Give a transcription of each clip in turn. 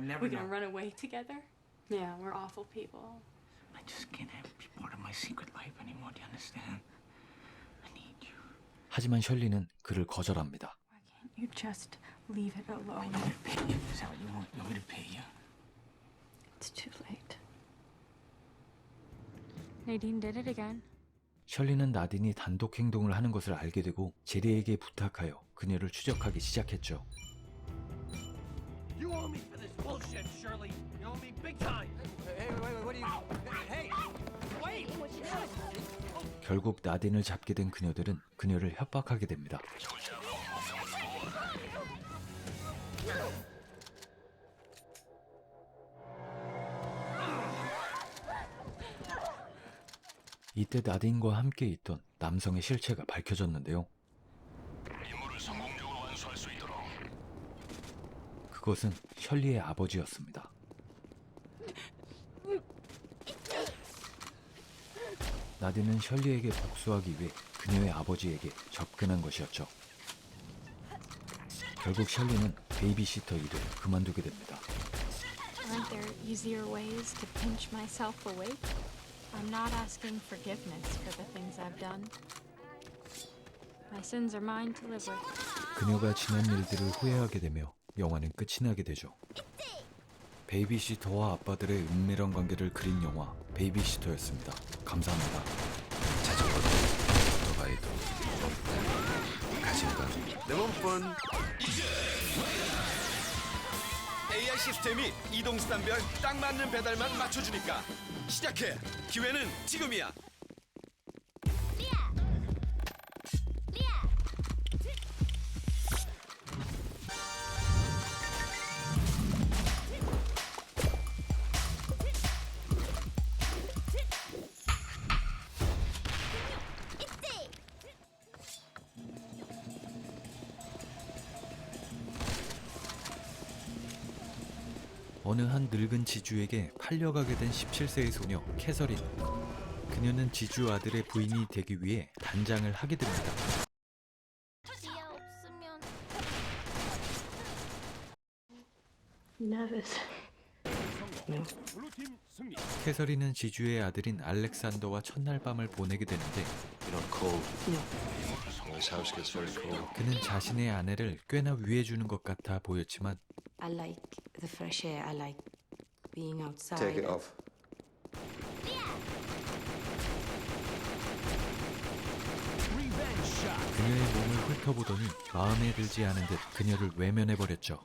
We're gonna run away together? Yeah, we're awful people. I just can't have it be part of my secret life anymore. Do you understand? I need you. 하지만 셜리는 그를 거절합니다. Why can't you just leave it alone? I'm gonna pay you. Is that what you want? You want me to pay you? It's too late. Nadine did it again. 셜리는 나딘이 단독 행동을 하는 것을 알게 되고 제리에게 부탁하여 그녀를 추적하기 시작했죠. You owe me for this bullshit, Shirley. You owe me big time. Hey, what are you? Hey, wait! 결국 나딘을 잡게 된 그녀들은 그녀를 협박하게 됩니다. 이때 나딘과 함께 있던 남성의 실체가 밝혀졌는데요. 임무를 성공적으로 완수할 수 있도록. 그것은 셜리의 아버지였습니다. 나딘은 셜리에게 복수하기 위해 그녀의 아버지에게 접근한 것이었죠. 결국 셜리는 베이비시터 일을 그만두게 됩니다. Aren't there easier ways to pinch myself awake? I'm not asking forgiveness for the things I've done. My sins are mine to live with. 그녀가 지난 일들을 후회하게 되며 영화는 끝이 나게 되죠. 베이비시터와 아빠들의 은밀한 관계를 그린 영화 베이비시터였습니다. 감사합니다. 자전거도 오토바이도 가진가 내 몸뿐. AI 시스템이 이동수단별 딱 맞는 배달만 맞춰주니까 시작해. 기회는 지금이야. 어느 한 늙은 지주에게 팔려가게 된 17세의 소녀 캐서린. 그녀는 지주 아들의 부인이 되기 위해 단장을 하게 됩니다. 지야 없으면 Nervous. 블루팀 승리. 캐서린은 지주의 아들인 알렉산더와 첫날 밤을 보내게 되는데 You're not cold. This house gets very cold. 그는 자신의 아내를 꽤나 위해주는 것 같아 보였지만 I like the fresh air. I like being outside. Take it off. 그녀의 몸을 훑어보더니 마음에 들지 않은 듯 그녀를 외면해버렸죠.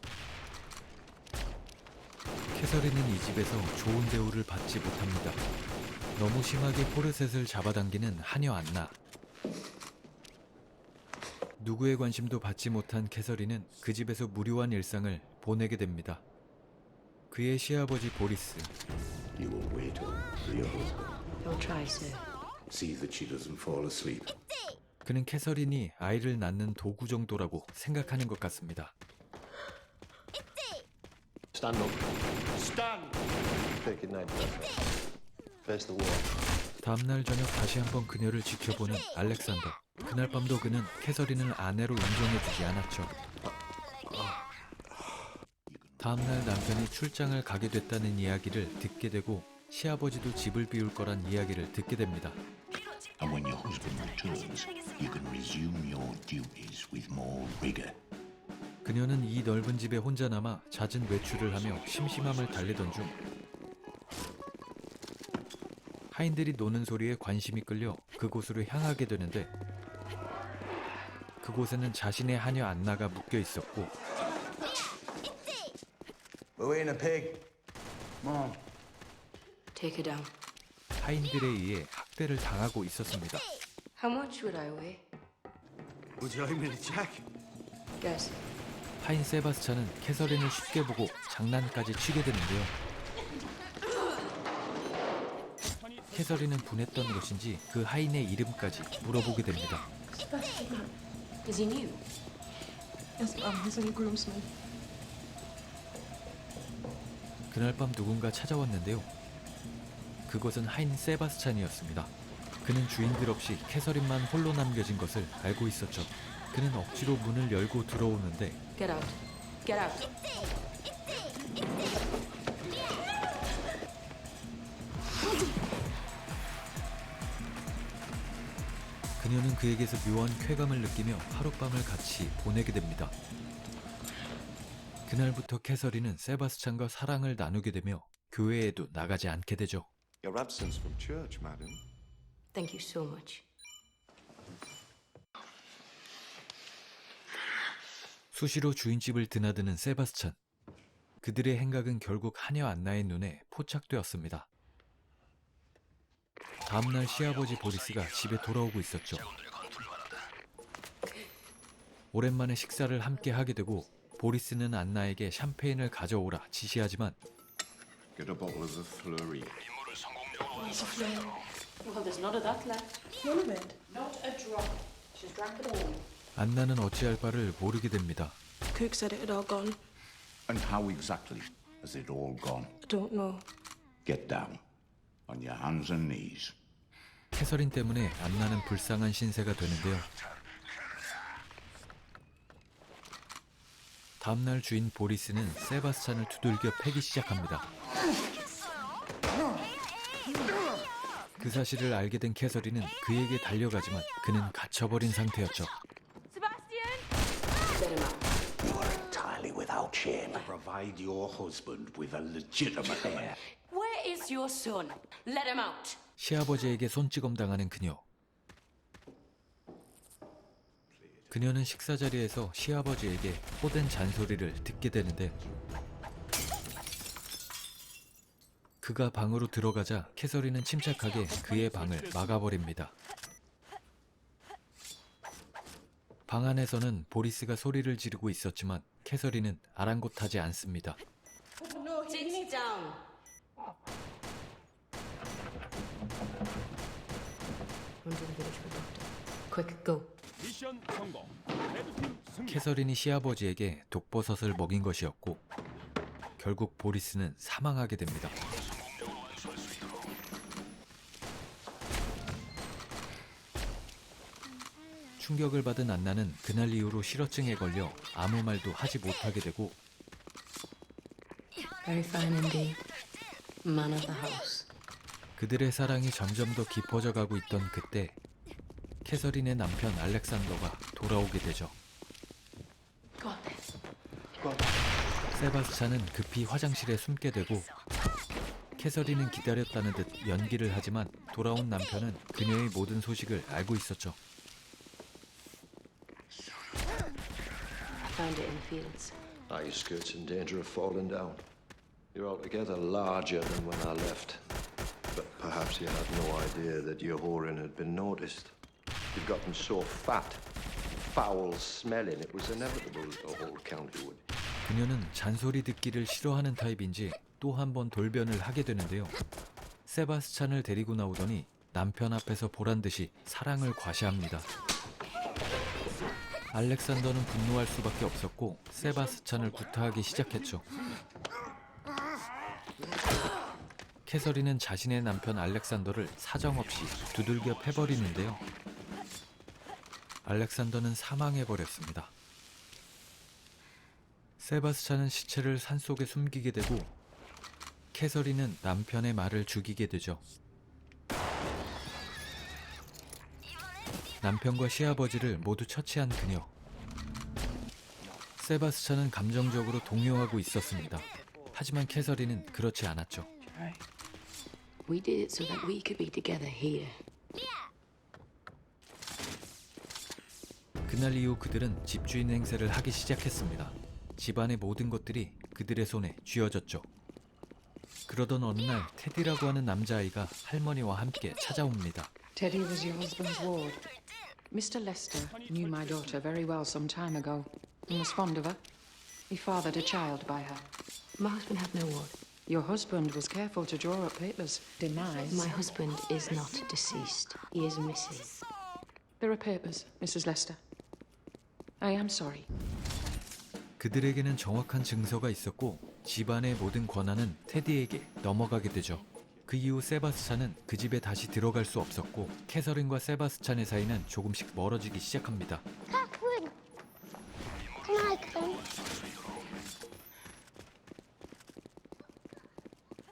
캐서린은 이 집에서 좋은 대우를 받지 못합니다. 너무 심하게 포르셋을 잡아당기는 하녀 안나. 누구의 관심도 받지 못한 캐서린은 그 집에서 무료한 일상을 보내게 됩니다. 그의 시아버지 보리스, You will wait for your husband. Don't try, sir. See that she doesn't fall asleep. 그는 캐서린이 아이를 낳는 도구 정도라고 생각하는 것 같습니다. Stand up. Stand! Take it night. Face the wall. 다음날 저녁 다시 한번 그녀를 지켜보는 알렉산더. 그날 밤도 그는 캐서린을 아내로 인정해주지 않았죠. 다음날 남편이 출장을 가게 됐다는 이야기를 듣게 되고 시아버지도 집을 비울 거란 이야기를 듣게 됩니다. And when your husband returns, you can resume your duties with more rigor. 그녀는 이 넓은 집에 혼자 남아 잦은 외출을 하며 심심함을 달래던 중 하인들이 노는 소리에 관심이 끌려 그곳으로 향하게 되는데 그곳에는 자신의 하녀 안나가 묶여 있었고 We're weighing a pig. Mom. Take her down. 하인들에 의해 학대를 당하고 있었습니다. How much would I weigh? Would you like me to check? Guess. 하인 세바스찬은 캐서린을 쉽게 보고 장난까지 치게 되는데요. 캐서린은 분했던 것인지 그 하인의 이름까지 물어보게 됩니다. Is he new? Yes, he's a new groomsman. 그날 밤 누군가 찾아왔는데요. 그것은 하인 세바스찬이었습니다. 그는 주인들 없이 캐서린만 홀로 남겨진 것을 알고 있었죠. 그는 억지로 문을 열고 들어오는데 Get out. Get out. 그녀는 그에게서 묘한 쾌감을 느끼며 하룻밤을 같이 보내게 됩니다. 그날부터 캐서린은 세바스찬과 사랑을 나누게 되며 교회에도 나가지 않게 되죠. Your absence from church, madam. Thank you so much. 수시로 주인집을 드나드는 세바스찬. 그들의 행각은 결국 하녀 안나의 눈에 포착되었습니다. 다음날 시아버지 보리스가 집에 돌아오고 있었죠. 오랜만에 식사를 함께 하게 되고 보리스는 안나에게 샴페인을 가져오라 지시하지만 Get a bottle of the flurry. 임무를 성공적으로 Well, there's none of that left. None of it. Not a drop. She's drank it all. 안나는 어찌할 바를 모르게 됩니다. Cook said it had all gone. And how exactly has it all gone? I don't know. Get down. On your hands and knees. 캐서린 때문에 안나는 불쌍한 신세가 되는데요. 다음날 주인 보리스는 세바스찬을 두들겨 패기 시작합니다. 그 사실을 알게 된 캐서린은 그에게 달려가지만 그는 갇혀버린 상태였죠. Let him out. You are entirely without shame. Provide your husband with a legitimate heir. Where is your son? Let him out. 시아버지에게 손찌검 당하는 그녀. 그녀는 식사 자리에서 시아버지에게 호된 잔소리를 듣게 되는데 그가 방으로 들어가자 캐서린은 침착하게 그의 방을 막아버립니다. 방 안에서는 보리스가 소리를 지르고 있었지만 캐서린은 아랑곳하지 않습니다. Sit down. Run to the village for doctor. Quick, go. 미션 성공. 레드팀 승리. 캐서린이 시아버지에게 독버섯을 먹인 것이었고 결국 보리스는 사망하게 됩니다. 충격을 받은 안나는 그날 이후로 실어증에 걸려 아무 말도 하지 못하게 되고 Very fine indeed. Man of the house. 그들의 사랑이 점점 더 깊어져 가고 있던 그때 캐서린의 남편 알렉산더가 돌아오게 되죠. Got this. 세바스찬은 급히 화장실에 숨게 되고 캐서린은 기다렸다는 듯 연기를 하지만 돌아온 남편은 그녀의 모든 소식을 알고 있었죠. I found it in the fields. Are your skirts in danger of falling down? You're altogether larger than when I left. But perhaps you had no idea that your whoring had been noticed. You'd gotten so fat, foul-smelling, it was inevitable the whole county would. 그녀는 잔소리 듣기를 싫어하는 타입인지 또 한 번 돌변을 하게 되는데요. 세바스찬을 데리고 나오더니 남편 앞에서 보란듯이 사랑을 과시합니다. 알렉산더는 분노할 수밖에 없었고 세바스찬을 구타하기 시작했죠. 캐서린은 자신의 남편 알렉산더를 사정없이 두들겨 패버리는데요. 알렉산더는 사망해버렸습니다. 세바스찬은 시체를 산속에 숨기게 되고 캐서린은 남편의 말을 죽이게 되죠. 남편과 시아버지를 모두 처치한 그녀. 세바스찬은 감정적으로 동요하고 있었습니다. 하지만 캐서린은 그렇지 않았죠. We did it so that we could be together here. 그날 이후 그들은 집주인 행세를 하기 시작했습니다. 집안의 모든 것들이 그들의 손에 쥐어졌죠. 그러던 어느 날 테디라고 하는 남자아이가 할머니와 함께 찾아옵니다. Teddy was your husband's ward. Mr. Lester knew my daughter very well some time ago and was fond of her. He fathered a child by her. My husband had no ward. Your husband was careful to draw up papers. Denies. My husband is not deceased. He is missing. There are papers, Mrs. Lester. I am sorry. 그들에게는 정확한 증서가 있었고 집안의 모든 권한은 테디에게 넘어가게 되죠. 그 이후 세바스찬은 그 집에 다시 들어갈 수 없었고 캐서린과 세바스찬의 사이는 조금씩 멀어지기 시작합니다.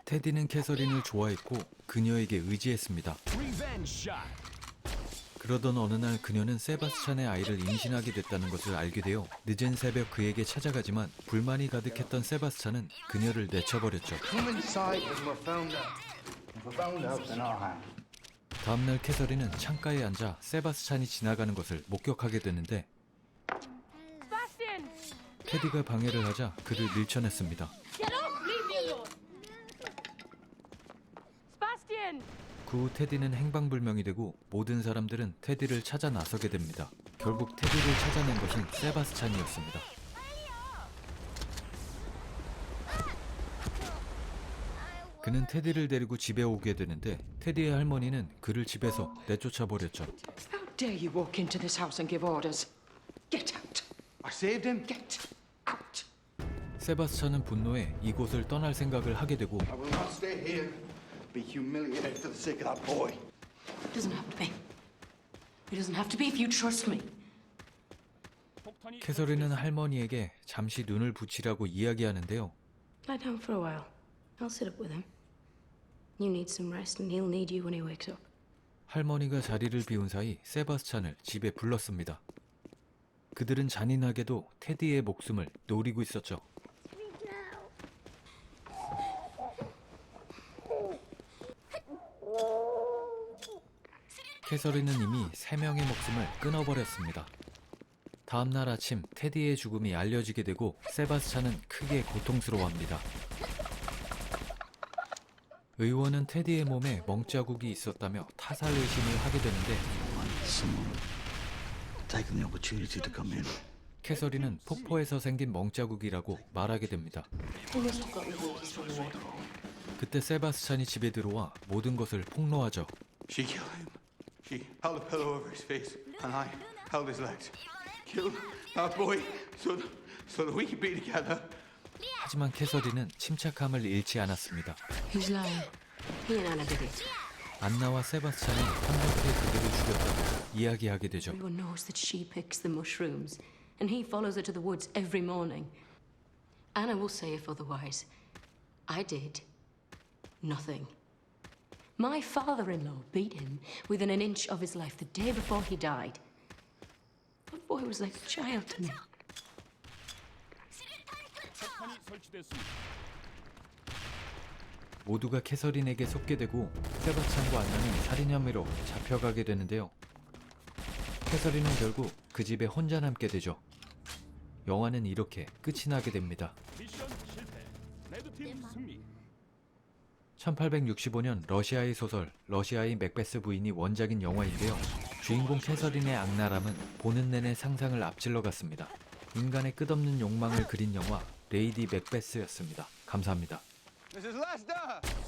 테디는 캐서린을 좋아했고 그녀에게 의지했습니다. 그러던 어느 날 그녀는 세바스찬의 아이를 임신하게 됐다는 것을 알게 되어 늦은 새벽 그에게 찾아가지만 불만이 가득했던 세바스찬은 그녀를 내쳐버렸죠. 다음날 캐서린은 창가에 앉아 세바스찬이 지나가는 것을 목격하게 되는데 테디가 방해를 하자 그를 밀쳐냈습니다. 그 후 테디는 행방불명이 되고 모든 사람들은 테디를 찾아 나서게 됩니다. 결국 테디를 찾아낸 것은 세바스찬이었습니다. 그는 테디를 데리고 집에 오게 되는데 테디의 할머니는 그를 집에서 내쫓아버렸죠. How dare you walk into this house and give orders? Get out. I saved him. Get out. 세바스찬은 분노에 이곳을 떠날 생각을 하게 되고 I will not stay here. Be humiliated for the sake of that boy. It doesn't have to be. It doesn't have to be if you trust me. 캐서린은 할머니에게 잠시 눈을 붙이라고 이야기하는데요. Lie down for a while. I'll sit up with him. You need some rest and he'll need you when he wakes up. 할머니가 자리를 비운 사이 세바스찬을 집에 불렀습니다. 그들은 잔인하게도 테디의 목숨을 노리고 있었죠. 캐서린은 이미 3명의 목숨을 끊어버렸습니다. 다음날 아침 테디의 죽음이 알려지게 되고 세바스찬은 크게 고통스러워합니다. 의원은 테디의 몸에 멍자국이 있었다며 타살 의심을 하게 되는데 Taking the opportunity to come in. 캐서린은 폭포에서 생긴 멍자국이라고 말하게 됩니다. 그때 세바스찬이 집에 들어와 모든 것을 폭로하죠. She killed him. She held a pillow over his face, and I held his legs. Killed that boy so that we could be together. 하지만 캐서린은 침착함을 잃지 않았습니다. He's lying. He and Anna did it. 안나와 세바스찬이 한명태 그들을 죽였다고 이야기하게 되죠. Everyone knows that she picks the mushrooms, and he follows her to the woods every morning. Anna will say if otherwise. I did nothing. My father-in-law beat him within an inch of his life the day before he died. That boy was like a child to me. 모두가 캐서린에게 속게 되고 세바스찬과 안나는 살인 혐의로 잡혀가게 되는데요. 캐서린은 결국 그 집에 혼자 남게 되죠. 영화는 이렇게 끝이 나게 됩니다. 1865년 러시아의 소설 러시아의 맥베스 부인이 원작인 영화인데요. 주인공 캐서린의 악랄함은 보는 내내 상상을 앞질러 갔습니다. 인간의 끝없는 욕망을 그린 영화 레이디 맥베스였습니다. 감사합니다. Mrs. Lester!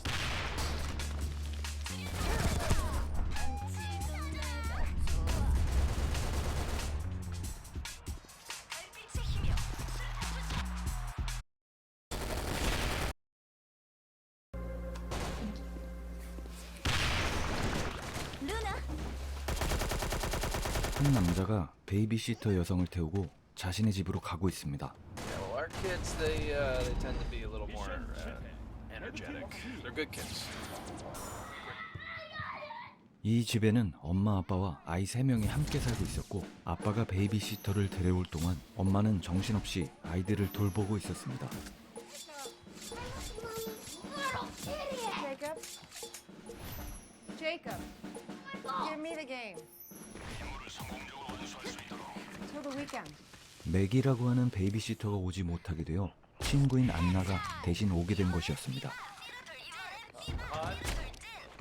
한 남자가 베이비시터 여성을 태우고 자신의 집으로 가고 있습니다. Yeah, well, our kids, they tend to be a little more energetic. They're good kids. 이 집에는 엄마 아빠와 아이 3명이 함께 살고 있었고 아빠가 베이비시터를 데려올 동안 엄마는 정신없이 아이들을 돌보고 있었습니다. Jacob, give me the game. Till the weekend. 맥이라고 하는 베이비시터가 오지 못하게 되어 친구인 안나가 대신 오게 된 것이었습니다.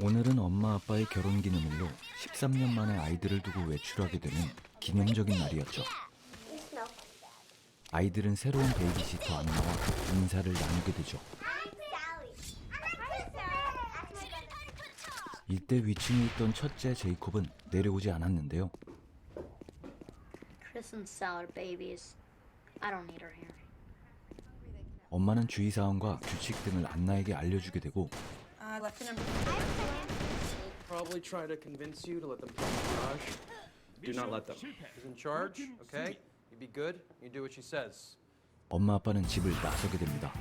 오늘은 엄마 아빠의 결혼 기념일로 13년 만에 아이들을 두고 외출하게 되는 기념적인 날이었죠. 아이들은 새로운 베이비시터 안나와 인사를 나누게 되죠. 이때 위층에 있던 첫째 제이콥은 내려오지 않았는데요. Chris and Sour babies. I don't need her here. 엄마는 주의사항과 규칙 등을 안나에게 알려주게 되고 Probably try to convince you to let them play in the garage. Do not let them. She's in charge, okay? You be good, you do what she says. 엄마 아빠는 집을 나서게 됩니다.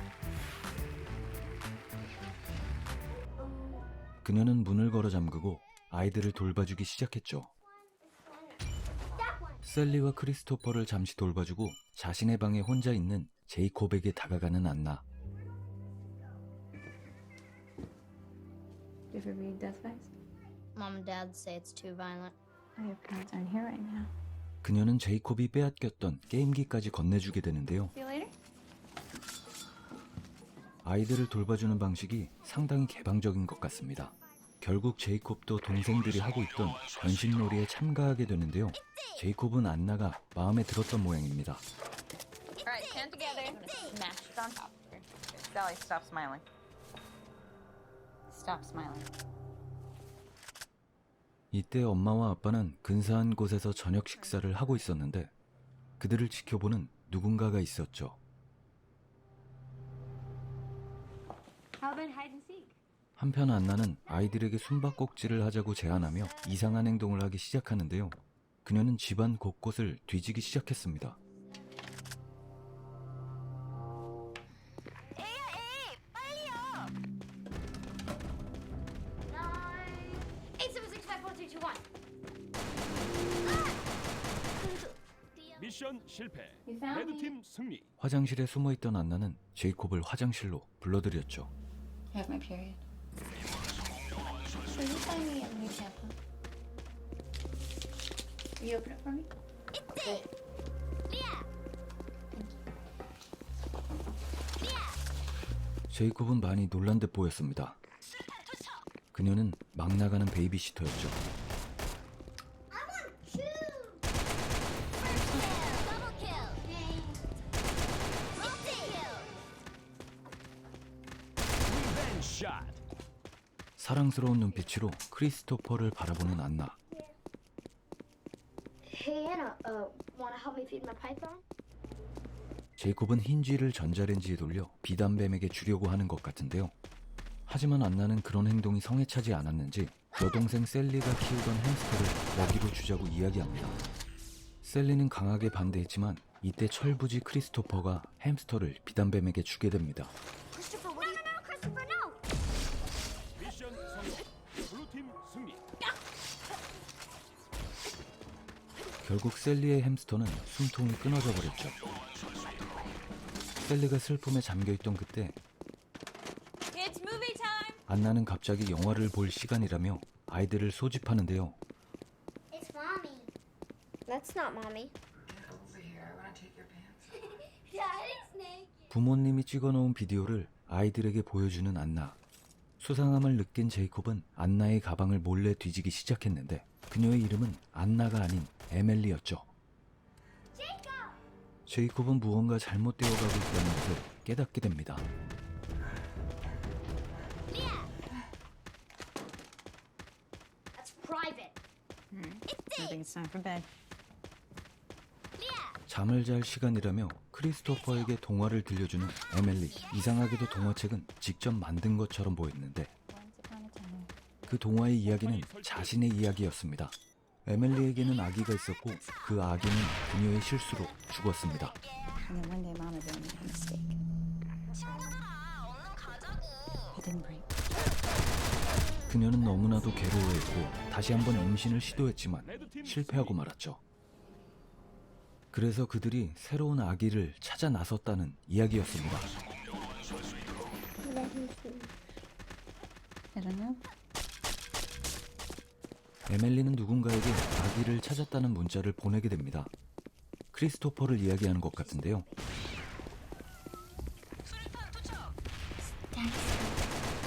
그녀는 문을 걸어 잠그고 아이들을 돌봐주기 시작했죠. 셀리와 크리스토퍼를 잠시 돌봐주고 자신의 방에 혼자 있는 제이콥에게 다가가는 안나. You ever read Death Vibes? Mom and Dad say it's too violent. Your parents aren't here right now. 그녀는 제이콥이 빼앗겼던 게임기까지 건네주게 되는데요. See you later. 아이들을 돌봐주는 방식이 상당히 개방적인 것 같습니다. 결국 제이콥도 동생들이 하고 있던 변신놀이에 참가하게 되는데요. 제이콥은 안나가 마음에 들었던 모양입니다. Alright, stand together. Smash it on top. Here. Sally, stop smiling. Stop smiling. 이때 엄마와 아빠는 근사한 곳에서 저녁 식사를 하고 있었는데 그들을 지켜보는 누군가가 있었죠. How about hide and seek? 한편 안나는 아이들에게 숨바꼭질을 하자고 제안하며 이상한 행동을 하기 시작하는데요. 그녀는 집안 곳곳을 뒤지기 시작했습니다. 미션 실패. You found me. 레드팀 승리. 화장실에 숨어있던 안나는 제이콥을 화장실로 불러들였죠. I have my period. Will you find me a new tampon? Will you open it for me? 제이콥은 많이 놀란 듯 보였습니다. 그녀는 막 나가는 베이비시터였죠. 사랑스러운 눈빛으로 크리스토퍼를 바라보는 안나. Hey Anna, wanna help me feed my python? 제이콥은 흰쥐를 전자레인지에 돌려 비단뱀에게 주려고 하는 것 같은데요. 하지만 안나는 그런 행동이 성에 차지 않았는지 여동생 셀리가 키우던 햄스터를 먹이로 주자고 이야기합니다. 셀리는 강하게 반대했지만 이때 철부지 크리스토퍼가 햄스터를 비단뱀에게 주게 됩니다. Christopher, what are you... No, Christopher, no! 미션 성공. 블루팀 승리. 결국 셀리의 햄스터는 숨통이 끊어져 버렸죠. 셀리가 슬픔에 잠겨있던 그때 It's movie time! 안나는 갑자기 영화를 볼 시간이라며 아이들을 소집하는데요. It's mommy. That's not mommy. Get over here. I want to take your pants. Daddy's naked. 부모님이 찍어놓은 비디오를 아이들에게 보여주는 안나. 수상함을 느낀 제이콥은 안나의 가방을 몰래 뒤지기 시작했는데 그녀의 이름은 안나가 아닌 에멜리였죠. 제이콥은 무언가 잘못되어 가고 있다는 것을 깨닫게 됩니다. That's private. I think it's time for bed. 잠을 잘 시간이라며 크리스토퍼에게 동화를 들려주는 에멜리. 이상하게도 동화책은 직접 만든 것처럼 보였는데 그 동화의 이야기는 자신의 이야기였습니다. 에멜리에게는 아기가 있었고 그 아기는 그녀의 실수로 죽었습니다. And then one day Mama made a mistake. It didn't break. 그녀는 너무나도 괴로워했고 다시 한번 임신을 시도했지만 실패하고 말았죠. 그래서 그들이 새로운 아기를 찾아 나섰다는 이야기였습니다. I don't know. 에멜리는 누군가에게 아기를 찾았다는 문자를 보내게 됩니다. 크리스토퍼를 이야기하는 것 같은데요.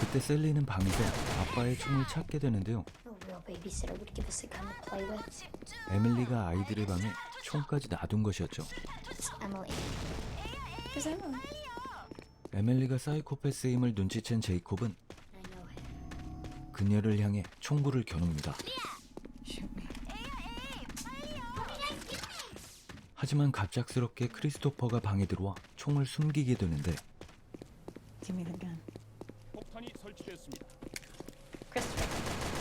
그때 셀리는 방에서 아빠의 총을 찾게 되는데요. No real babysitter would give us a gun to play with. 에밀리가 아이들의 방에 총까지 놔둔 것이었죠. It's Emily. Who's Emily? 에밀리가 사이코패스임을 눈치챈 제이콥은 I know him. 그녀를 향해 총구를 겨눕니다. 하지만 갑작스럽게 크리스토퍼가 방에 들어와 총을 숨기게 되는데 Give me the gun. 폭탄이 설치됐습니다. Christopher.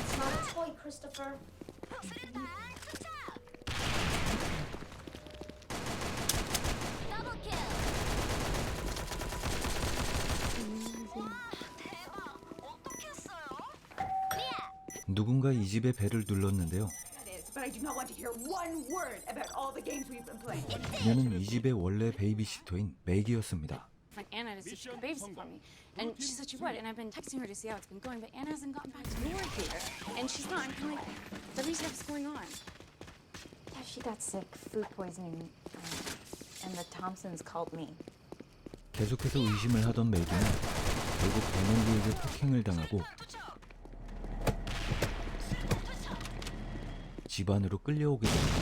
It's not a toy, Christopher. 누군가 이 집의 벨을 눌렀는데요. But I do not want to hear one word about all the games we've been playing. 그녀는 이 집의 원래 베이비시터인 맥이었습니다. Like Anna to see if she could babysit for me. And she said she would, and I've been texting her to see how it's been going, but Anna hasn't gotten back to me or here. And she's not, I'm kind of like, let me see what's going on. Yeah, she got sick, food poisoning, and the Thompsons called me. 계속해서 의심을 하던 맥이는 결국 에밀리에게 폭행을 당하고 집 안으로 끌려오게 됩니다.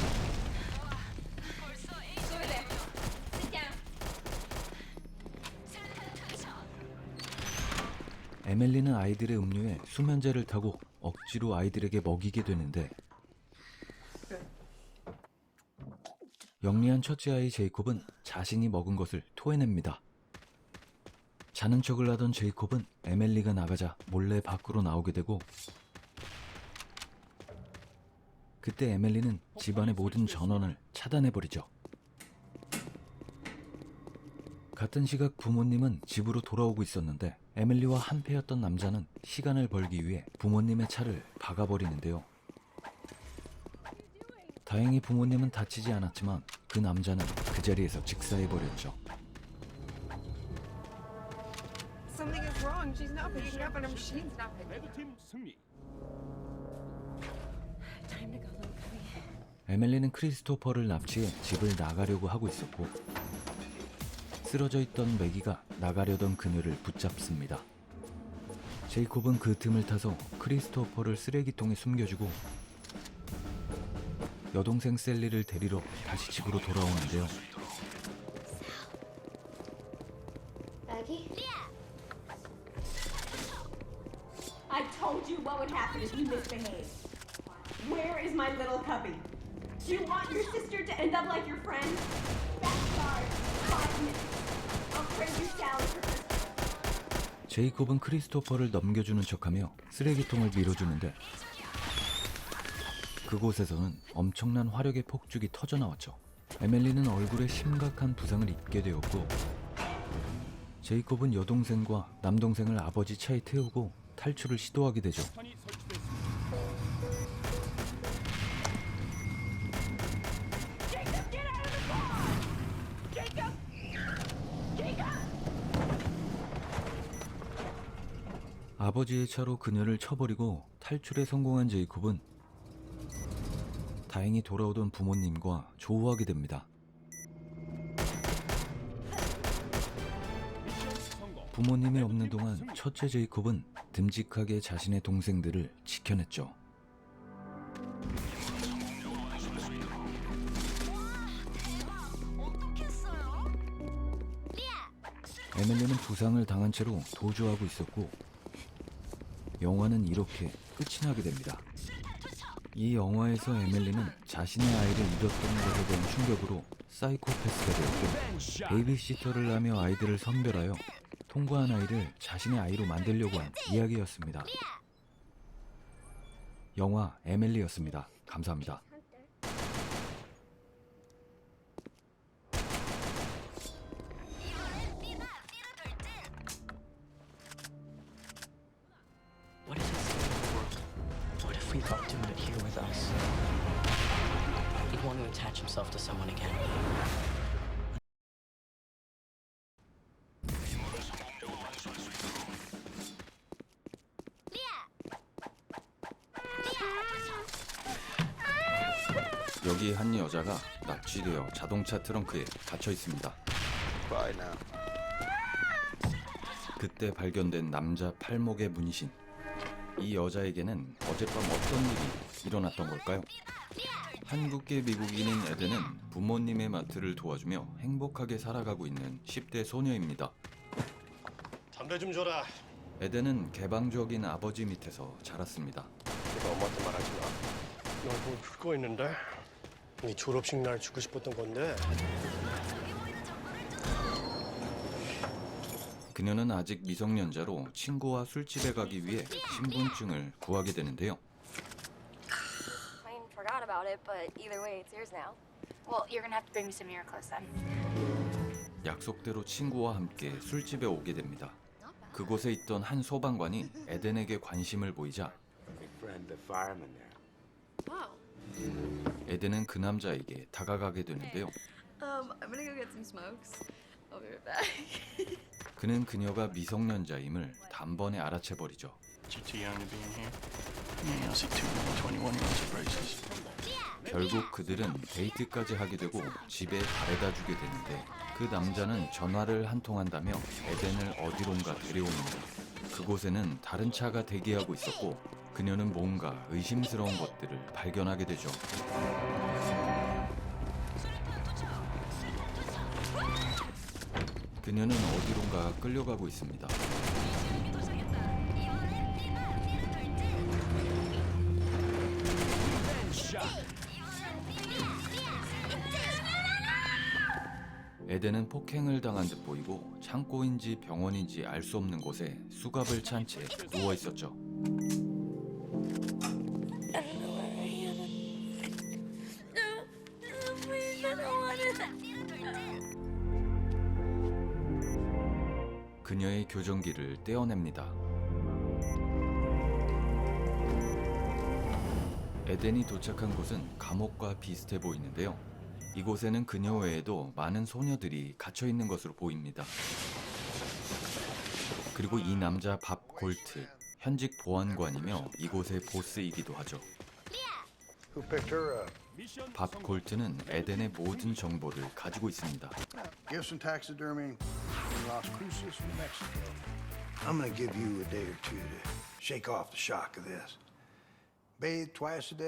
에밀리는 아이들의 음료에 수면제를 타고 억지로 아이들에게 먹이게 되는데 영리한 첫째 아이 제이콥은 자신이 먹은 것을 토해냅니다. 자는 척을 하던 제이콥은 에밀리가 나가자 몰래 밖으로 나오게 되고 그때 에밀리는 집안의 모든 전원을 차단해버리죠. 같은 시각 부모님은 집으로 돌아오고 있었는데 에밀리와 한패였던 남자는 시간을 벌기 위해 부모님의 차를 박아버리는데요. 다행히 부모님은 다치지 않았지만 그 남자는 그 자리에서 직사해버렸죠. Something is wrong. She's not picking up, and her machine's not picking up. 레드팀 승리. Time to go, little cubby. 에밀리는 크리스토퍼를 납치해 집을 나가려고 하고 있었고 쓰러져 있던 매기가 나가려던 그녀를 붙잡습니다. 제이콥은 그 틈을 타서 크리스토퍼를 쓰레기통에 숨겨주고 여동생 셀리를 데리러 다시 집으로 돌아오는데요. Maggie? I told you what would happen if you misbehave. Where is my little cubby? Do you want your sister to end up like your friend? Backyard, 5 minutes. I'll bring you salad for Christmas. 제이콥은 크리스토퍼를 넘겨주는 척하며 쓰레기통을 밀어주는데 그곳에서는 엄청난 화력의 폭죽이 터져나왔죠. 에밀리는 얼굴에 심각한 부상을 입게 되었고 제이콥은 여동생과 남동생을 아버지 차에 태우고 탈출을 시도하게 되죠. 아버지의 차로 그녀를 쳐버리고 탈출에 성공한 제이콥은 다행히 돌아오던 부모님과 조우하게 됩니다. 부모님이 없는 동안 첫째 제이콥은 듬직하게 자신의 동생들을 지켜냈죠. 에밀리는 부상을 당한 채로 도주하고 있었고 영화는 이렇게 끝이 나게 됩니다. 이 영화에서 에밀리는 자신의 아이를 잃었던 것에 대한 충격으로 사이코패스가 되었고 베이비시터를 하며 아이들을 선별하여 통과한 아이를 자신의 아이로 만들려고 한 이야기였습니다. 영화 에밀리였습니다. 감사합니다. What if it's going to work? What if we got doing it here with us? He'd want to attach himself to someone again. 여기 한 여자가 납치되어 자동차 트렁크에 갇혀 있습니다. 그때 발견된 남자 팔목의 문신. 이 여자에게는 어젯밤 어떤 일이 일어났던 걸까요? 한국계 미국인인 에덴은 부모님의 마트를 도와주며 행복하게 살아가고 있는 10대 소녀입니다. 담배 좀 줘라. 에덴은 개방적인 아버지 밑에서 자랐습니다. 내가 엄마한테 말하지 마. 너 뭐 긁고 있는데? 네 졸업식 날 주고 싶었던 건데. 그녀는 아직 미성년자로 친구와 술집에 가기 위해 신분증을 구하게 되는데요. I forgot about it, but either way, it's yours now. Well, you're gonna have to bring me some Miracles then. 약속대로 친구와 함께 술집에 오게 됩니다. 그곳에 있던 한 소방관이 에덴에게 관심을 보이자 My friend, the fireman there. Wow. 에덴은 그 남자에게 다가가게 되는데요. I'm gonna go get some smokes. I'll be right back. 그는 그녀가 미성년자임을 단번에 알아채버리죠. GT only being here. Yeah, I see 21-year-olds with braces. 결국 그들은 데이트까지 하게 되고 집에 바래다 주게 되는데 그 남자는 전화를 한 통 한다며 에덴을 어디론가 데려옵니다. 그곳에는 다른 차가 대기하고 있었고 그녀는 뭔가 의심스러운 것들을 발견하게 되죠. 그녀는 어디론가 끌려가고 있습니다. 에덴은 폭행을 당한 듯 보이고 창고인지 병원인지 알 수 없는 곳에 수갑을 찬 채 누워 있었죠. 그녀의 교정기를 떼어냅니다. 에덴이 도착한 곳은 감옥과 비슷해 보이는데요. 이곳에는 그녀 외에도 많은 소녀들이 갇혀 있는 것으로 보입니다. 그리고 이 남자 밥 골트, 현직 보안관이며 이곳의 보스이기도 하죠. 밥 골트는 에덴의 모든 정보를 가지고 있습니다. Gibson Taxidermy in Las Cruces, New Mexico. I'm gonna give you a day or two to shake off the shock of this. Bathe twice a day.